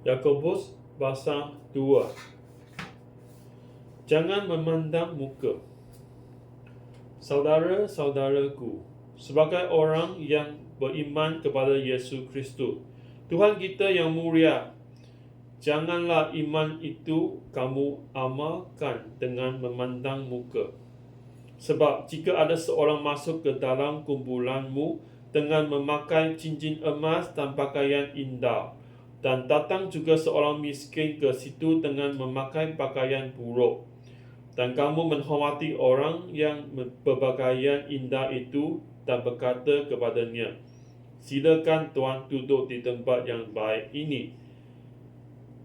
Yakobus pasal 2. Jangan memandang muka. Saudara-saudaraku, sebagai orang yang beriman kepada Yesus Kristus, Tuhan kita yang mulia, janganlah iman itu kamu amalkan dengan memandang muka. Sebab jika ada seorang masuk ke dalam kumpulanmu dengan memakai cincin emas dan pakaian indah, dan datang juga seorang miskin ke situ dengan memakai pakaian buruk, dan kamu menghormati orang yang berpakaian indah itu dan berkata kepadanya, silakan tuan duduk di tempat yang baik ini.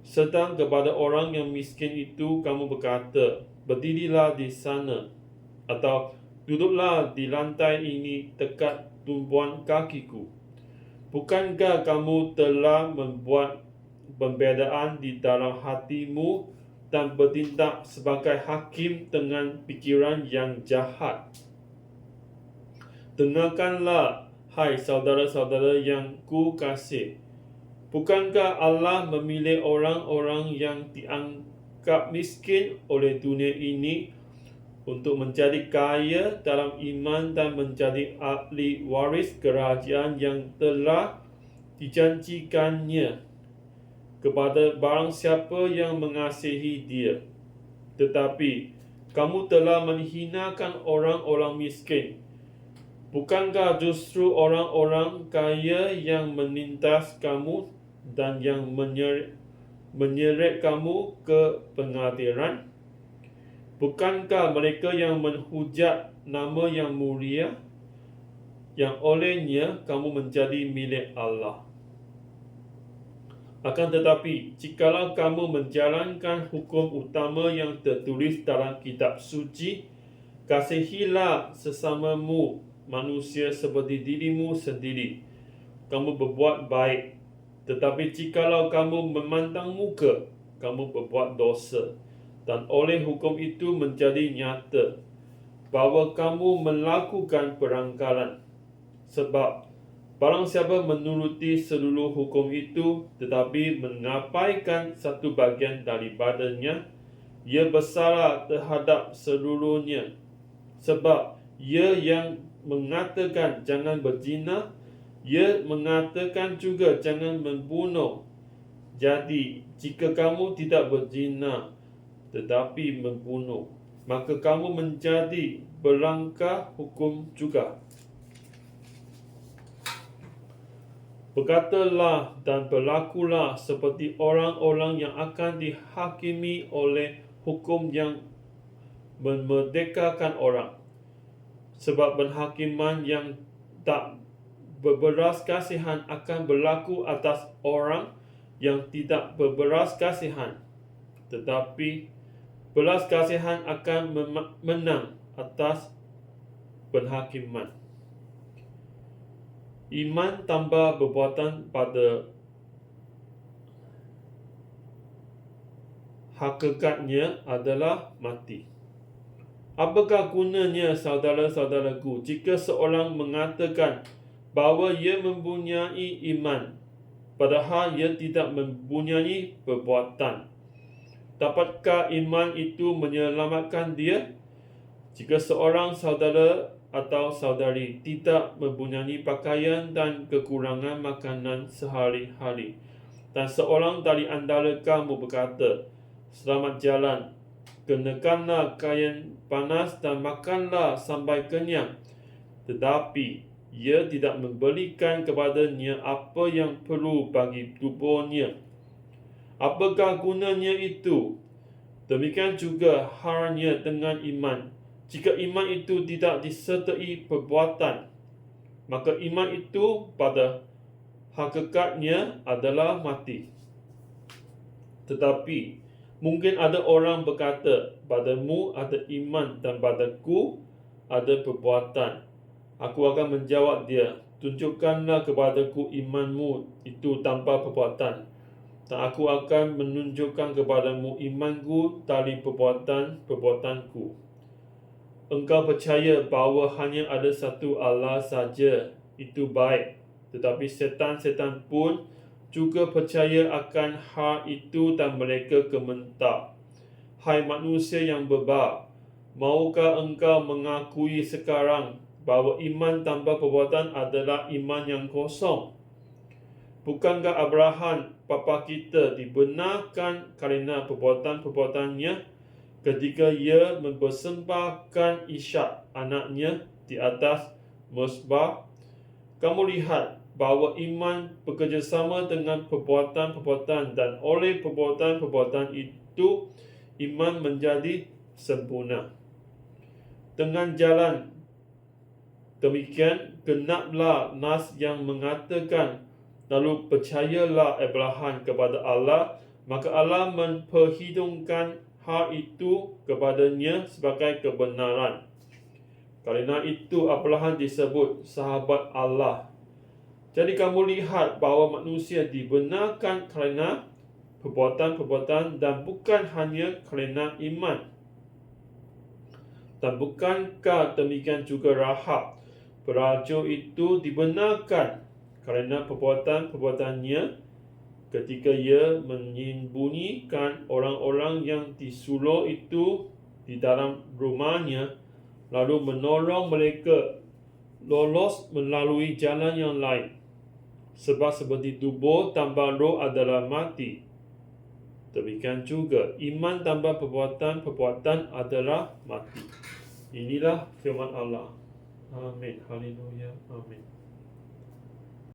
Sedang kepada orang yang miskin itu kamu berkata, berdirilah di sana, atau duduklah di lantai ini dekat tumpuan kakiku. Bukankah kamu telah membuat pembedaan di dalam hatimu dan bertindak sebagai hakim dengan pikiran yang jahat? Dengarkanlah, hai saudara-saudara yang ku kasih. Bukankah Allah memilih orang-orang yang dianggap miskin oleh dunia ini untuk menjadi kaya dalam iman dan menjadi ahli waris kerajaan yang telah dijanjikannya kepada barang siapa yang mengasihi Dia? Tetapi kamu telah menghinakan orang-orang miskin. Bukankah justru orang-orang kaya yang menindas kamu dan yang menyeret kamu ke pengadilan? Bukankah mereka yang menghujat nama yang mulia, yang olehnya kamu menjadi milik Allah? Akan tetapi, jikalau kamu menjalankan hukum utama yang tertulis dalam kitab suci, kasihilah sesamamu manusia seperti dirimu sendiri, kamu berbuat baik. Tetapi jikalau kamu memandang muka, kamu berbuat dosa. Dan oleh hukum itu menjadi nyata bahawa kamu melakukan perangkalan. Sebab barang siapa menuruti seluruh hukum itu tetapi mengabaikan satu bagian daripadanya, ia bersalah terhadap seluruhnya. Sebab ia yang mengatakan jangan berzina, ia mengatakan juga jangan membunuh. Jadi jika kamu tidak berzina tetapi membunuh, maka kamu menjadi pelanggar hukum juga. Berkatalah dan berlakulah seperti orang-orang yang akan dihakimi oleh hukum yang memerdekakan orang. Sebab penghakiman yang tak berbelas kasihan akan berlaku atas orang yang tidak berbelas kasihan, tetapi belas kasihan akan menang atas penghakiman. Iman tanpa perbuatan pada hakikatnya adalah mati. Apakah gunanya, saudara-saudaraku, jika seorang mengatakan bahawa ia mempunyai iman, padahal ia tidak mempunyai perbuatan? Dapatkah iman itu menyelamatkan dia? Jika seorang saudara atau saudari tidak mempunyai pakaian dan kekurangan makanan sehari-hari, dan seorang dari antara kamu berkata, selamat jalan, kenakanlah kain panas dan makanlah sampai kenyang, tetapi ia tidak memberikan kepadanya apa yang perlu bagi tubuhnya, apakah gunanya itu? Demikian juga halnya dengan iman. Jika iman itu tidak disertai perbuatan, maka iman itu pada hakikatnya adalah mati. Tetapi mungkin ada orang berkata, padamu ada iman dan padaku ada perbuatan. Aku akan menjawab dia, tunjukkanlah kepadaku imanmu itu tanpa perbuatan, dan aku akan menunjukkan kepadamu imanku dari perbuatanku. Engkau percaya bahawa hanya ada satu Allah saja, itu baik. Tetapi setan-setan pun juga percaya akan hal itu dan mereka gemetar. Hai manusia yang bebal, maukah engkau mengakui sekarang bahawa iman tanpa perbuatan adalah iman yang kosong? Bukankah Abraham, bapa kita, dibenarkan kerana perbuatan-perbuatannya ketika ia mempersembahkan Ishak anaknya di atas mezbah? Kamu lihat bahawa iman bekerjasama dengan perbuatan-perbuatan, dan oleh perbuatan-perbuatan itu iman menjadi sempurna. Dengan jalan demikian genaplah nas yang mengatakan, lalu percayalah Abraham kepada Allah, maka Allah memperhitungkan hal itu kepadanya sebagai kebenaran. Karena itu Abraham disebut sahabat Allah. Jadi kamu lihat bahawa manusia dibenarkan kerana perbuatan-perbuatan dan bukan hanya kerana iman. Dan bukankah demikian juga Rahab, peraja itu dibenarkan kerana perbuatan-perbuatannya ketika ia menyembunyikan orang-orang yang disuluh itu di dalam rumahnya, lalu menolong mereka lolos melalui jalan yang lain. Sebab seperti tubuh tanpa roh adalah mati, demikian juga iman tanpa perbuatan-perbuatan adalah mati. Inilah firman Allah. Amin. Haleluya. Amin.